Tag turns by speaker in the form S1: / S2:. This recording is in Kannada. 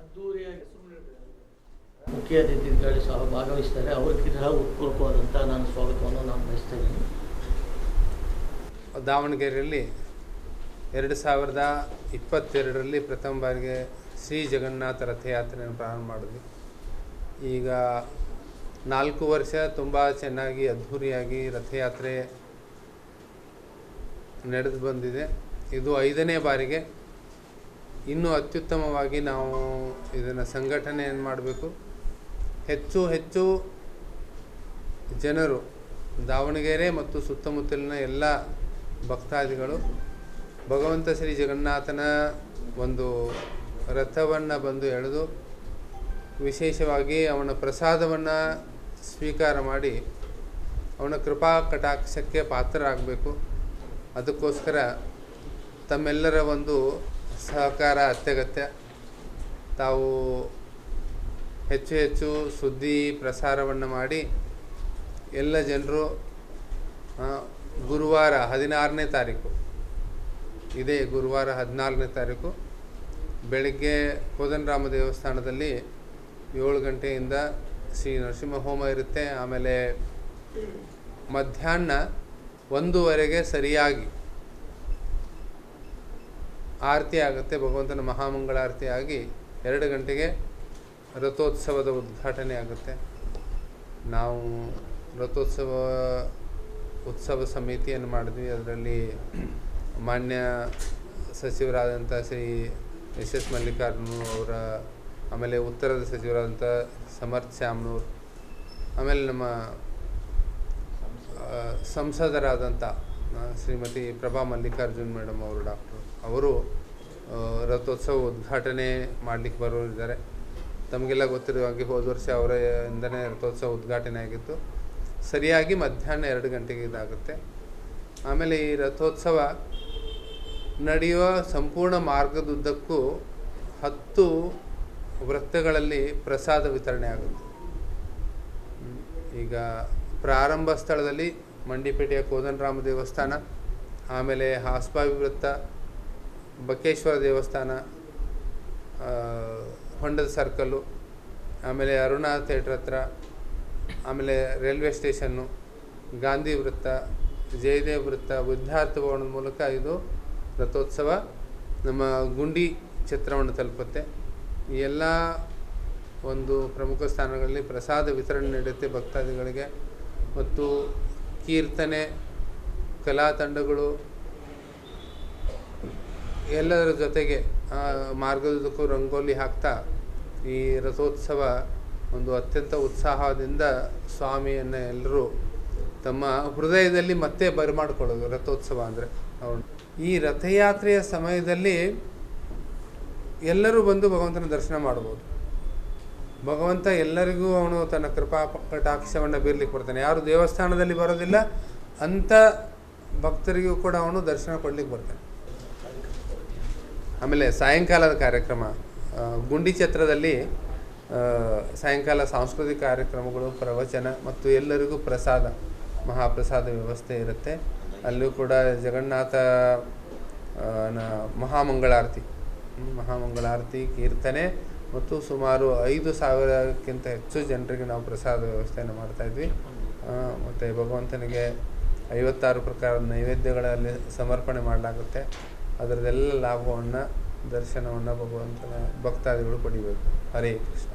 S1: ಅದ್ದೂರಿಯಾಗಿ ಮುಖ್ಯ ಅತಿಥಿಗಳು ಸಹ ಭಾಗವಹಿಸ್ತಾರೆ. ಅವ್ರಿಗೆ ಸಹ ಉತ್ಪೂರ್ವಕವಾದಂಥ ನಾನು ಸ್ವಾಗತವನ್ನು ನಾನು ಬಯಸ್ತಾ ಇದ್ದೀನಿ.
S2: ದಾವಣಗೆರೆಯಲ್ಲಿ 2022ರಲ್ಲಿ ಪ್ರಥಮ ಬಾರಿಗೆ ಶ್ರೀ ಜಗನ್ನಾಥ ರಥಯಾತ್ರೆಯನ್ನು ಪ್ರಾರಂಭ ಮಾಡಿದ್ವಿ. ಈಗ 4 ವರ್ಷ ತುಂಬ ಚೆನ್ನಾಗಿ ಅದ್ಧೂರಿಯಾಗಿ ರಥಯಾತ್ರೆ ನಡೆದು ಬಂದಿದೆ. ಇದು 5ನೇ ಬಾರಿಗೆ. ಇನ್ನೂ ಅತ್ಯುತ್ತಮವಾಗಿ ನಾವು ಇದನ್ನು ಸಂಘಟನೆಯನ್ನು ಮಾಡಬೇಕು. ಹೆಚ್ಚು ಹೆಚ್ಚು ಜನರು ದಾವಣಗೆರೆ ಮತ್ತು ಸುತ್ತಮುತ್ತಲಿನ ಎಲ್ಲ ಭಕ್ತಾದಿಗಳು ಭಗವಂತ ಶ್ರೀ ಜಗನ್ನಾಥನ ಒಂದು ರಥವನ್ನು ಬಂದು ಎಳೆದು ವಿಶೇಷವಾಗಿ ಅವನ ಪ್ರಸಾದವನ್ನು ಸ್ವೀಕಾರ ಮಾಡಿ ಅವನ ಕೃಪಾ ಕಟಾಕ್ಷಕ್ಕೆ ಪಾತ್ರರಾಗಬೇಕು. ಅದಕ್ಕೋಸ್ಕರ ತಮ್ಮೆಲ್ಲರ ಒಂದು ಸಹಕಾರ ಅತ್ಯಗತ್ಯ. ತಾವು ಹೆಚ್ಚು ಹೆಚ್ಚು ಸುದ್ದಿ ಪ್ರಸಾರವನ್ನು ಮಾಡಿ ಎಲ್ಲ ಜನರು ಗುರುವಾರ 16ನೇ ತಾರೀಕು, ಇದೇ ಗುರುವಾರ 14ನೇ ತಾರೀಕು ಬೆಳಗ್ಗೆ ಕೋದಂಡರಾಮ ದೇವಸ್ಥಾನದಲ್ಲಿ 7 ಗಂಟೆಯಿಂದ ಶ್ರೀ ನರಸಿಂಹ ಹೋಮ ಇರುತ್ತೆ. ಆಮೇಲೆ ಮಧ್ಯಾಹ್ನ 1:00ವರೆಗೆ ಸರಿಯಾಗಿ ಆರತಿ ಆಗುತ್ತೆ. ಭಗವಂತನ ಮಹಾಮಂಗಳಾರತಿ ಆಗಿ 2 ಗಂಟೆಗೆ ರಥೋತ್ಸವದ ಉದ್ಘಾಟನೆ ಆಗುತ್ತೆ. ನಾವು ಉತ್ಸವ ಸಮಿತಿಯನ್ನು ಮಾಡಿದ್ವಿ. ಅದರಲ್ಲಿ ಮಾನ್ಯ ಸಚಿವರಾದಂಥ ಶ್ರೀ ಎಸ್ ಮಲ್ಲಿಕಾರ್ಜುನ ಅವರ, ಆಮೇಲೆ ಉತ್ತರದ ಸಚಿವರಾದಂಥ ಸಮರ್ಥ್ ಶ್ಯಾಮ್ನೂರ್, ಆಮೇಲೆ ನಮ್ಮ ಸಂಸದರಾದಂಥ ಶ್ರೀಮತಿ ಪ್ರಭಾ ಮಲ್ಲಿಕಾರ್ಜುನ್ ಮೇಡಮ್ ಅವರು, ಡಾಕ್ಟರ್ ಅವರು ರಥೋತ್ಸವ ಉದ್ಘಾಟನೆ ಮಾಡಲಿಕ್ಕೆ ಬರೋರಿದ್ದಾರೆ. ತಮಗೆಲ್ಲ ಗೊತ್ತಿರುವ ಹಾಗೆ ಹೋದ ವರ್ಷ ಅವರಿಂದನೇ ರಥೋತ್ಸವ ಉದ್ಘಾಟನೆ ಆಗಿತ್ತು. ಸರಿಯಾಗಿ ಮಧ್ಯಾಹ್ನ 2 ಗಂಟೆಗೆ ಇದಾಗುತ್ತೆ. ಆಮೇಲೆ ಈ ರಥೋತ್ಸವ ನಡೆಯುವ ಸಂಪೂರ್ಣ ಮಾರ್ಗದುದ್ದಕ್ಕೂ 10 ವೃತ್ತಗಳಲ್ಲಿ ಪ್ರಸಾದ ವಿತರಣೆ ಆಗುತ್ತೆ. ಈಗ ಪ್ರಾರಂಭ ಸ್ಥಳದಲ್ಲಿ ಮಂಡಿಪೇಟೆಯ ಕೋದಂಡರಾಮ ದೇವಸ್ಥಾನ, ಆಮೇಲೆ ಹಾಸ್ಬಾವಿ ವೃತ್ತ, ಬಕ್ಕೇಶ್ವರ ದೇವಸ್ಥಾನ, ಹೊಂಡದ ಸರ್ಕಲ್ಲು, ಆಮೇಲೆ ಅರುಣಾ ಥಿಯೇಟ್ರ್ ಹತ್ರ, ಆಮೇಲೆ ರೈಲ್ವೆ ಸ್ಟೇಷನ್ನು, ಗಾಂಧಿ ವೃತ್ತ, ಜಯದೇವ್ ವೃತ್ತ, ವಿದ್ಯಾರ್ಥಿ ಭವನದ ಮೂಲಕ ಇದು ರಥೋತ್ಸವ ನಮ್ಮ ಗುಂಡಿ ಛತ್ರವನ್ನು ತಲುಪುತ್ತೆ. ಈ ಎಲ್ಲ ಒಂದು ಪ್ರಮುಖ ಸ್ಥಾನಗಳಲ್ಲಿ ಪ್ರಸಾದ ವಿತರಣೆ ನಡೆಯುತ್ತೆ ಭಕ್ತಾದಿಗಳಿಗೆ. ಮತ್ತು ಕೀರ್ತನೆ, ಕಲಾ ತಂಡಗಳು ಎಲ್ಲದರ ಜೊತೆಗೆ ಮಾರ್ಗದುದ್ದಕ್ಕೂ ರಂಗೋಲಿ ಹಾಕ್ತಾ ಈ ರಥೋತ್ಸವ ಒಂದು ಅತ್ಯಂತ ಉತ್ಸಾಹದಿಂದ ಸ್ವಾಮಿಯನ್ನು ಎಲ್ಲರೂ ತಮ್ಮ ಹೃದಯದಲ್ಲಿ ಮತ್ತೆ ಬರಮಾಡಿಕೊಳ್ಳೋದು ರಥೋತ್ಸವ ಅಂದರೆ. ಈ ರಥಯಾತ್ರೆಯ ಸಮಯದಲ್ಲಿ ಎಲ್ಲರೂ ಬಂದು ಭಗವಂತನ ದರ್ಶನ ಮಾಡ್ಬೋದು. ಭಗವಂತ ಎಲ್ಲರಿಗೂ ಅವನು ತನ್ನ ಕೃಪಾ ಕಟಾಕ್ಷವನ್ನು ಬೀರ್ಲಿಕ್ಕೆ ಬರ್ತಾನೆ. ಯಾರು ದೇವಸ್ಥಾನದಲ್ಲಿ ಬರೋದಿಲ್ಲ ಅಂಥ ಭಕ್ತರಿಗೂ ಕೂಡ ಅವನು ದರ್ಶನ ಕೊಡ್ಲಿಕ್ಕೆ ಬರ್ತಾನೆ. ಆಮೇಲೆ ಸಾಯಂಕಾಲದ ಕಾರ್ಯಕ್ರಮ ಗುಂಡಿ ಛತ್ರದಲ್ಲಿ ಸಾಯಂಕಾಲ ಸಾಂಸ್ಕೃತಿಕ ಕಾರ್ಯಕ್ರಮಗಳು, ಪ್ರವಚನ ಮತ್ತು ಎಲ್ಲರಿಗೂ ಪ್ರಸಾದ, ಮಹಾಪ್ರಸಾದ ವ್ಯವಸ್ಥೆ ಇರುತ್ತೆ. ಅಲ್ಲೂ ಕೂಡ ಜಗನ್ನಾಥ ಮಹಾಮಂಗಳಾರತಿ, ಕೀರ್ತನೆ ಮತ್ತು ಸುಮಾರು 5,000ಕ್ಕಿಂತ ಹೆಚ್ಚು ಜನರಿಗೆ ನಾವು ಪ್ರಸಾದ ವ್ಯವಸ್ಥೆಯನ್ನು ಮಾಡ್ತಾಯಿದ್ವಿ. ಮತ್ತು ಭಗವಂತನಿಗೆ 56 ಪ್ರಕಾರದ ನೈವೇದ್ಯಗಳಲ್ಲಿ ಸಮರ್ಪಣೆ ಮಾಡಲಾಗುತ್ತೆ. ಅದರದೆಲ್ಲ ಲಾಭವನ್ನು, ದರ್ಶನವನ್ನು ಭಗವಂತನ ಭಕ್ತಾದಿಗಳು ಪಡಿಬೇಕು. ಹರೇ ಕೃಷ್ಣ.